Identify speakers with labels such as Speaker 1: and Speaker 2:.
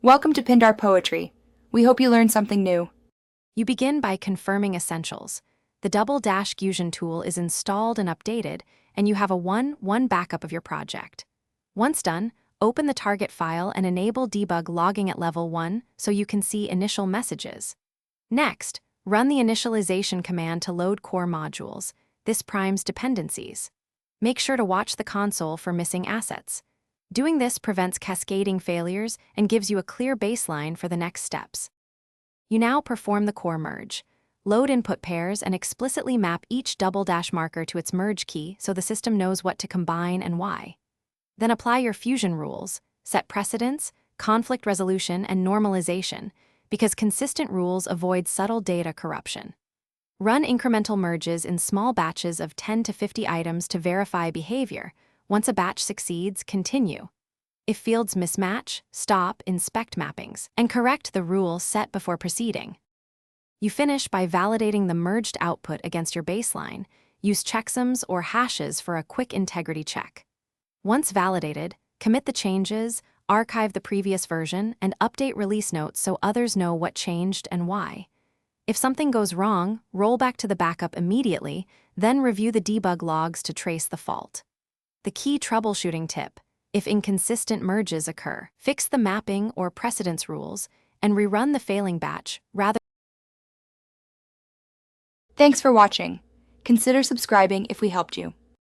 Speaker 1: Welcome to Pindar Poetry. We hope you learned something new.
Speaker 2: You begin by confirming essentials. The Double Dash Gusion tool is installed and updated, and you have a 1-1 backup of your project. Once done, open the target file and enable debug logging at level 1 so you can see initial messages. Next, run the initialization command to load core modules. This primes dependencies. Make sure to watch the console for missing assets. Doing this prevents cascading failures and gives you a clear baseline for the next steps. You now perform the core merge. Load input pairs and explicitly map each double dash marker to its merge key so the system knows what to combine and why. Then apply your fusion rules, set precedents, conflict resolution, and normalization, because consistent rules avoid subtle data corruption. Run incremental merges in small batches of 10 to 50 items to verify behavior. Once a batch succeeds, continue. If fields mismatch, stop, inspect mappings, and correct the rule set before proceeding. You finish by validating the merged output against your baseline. Use checksums or hashes for a quick integrity check. Once validated, commit the changes, archive the previous version, and update release notes so others know what changed and why. If something goes wrong, roll back to the backup immediately, then review the debug logs to trace the fault. The key troubleshooting tip: if inconsistent merges occur, fix the mapping or precedence rules and rerun the failing batch rather.
Speaker 1: Thanks for watching. Consider subscribing if we helped you.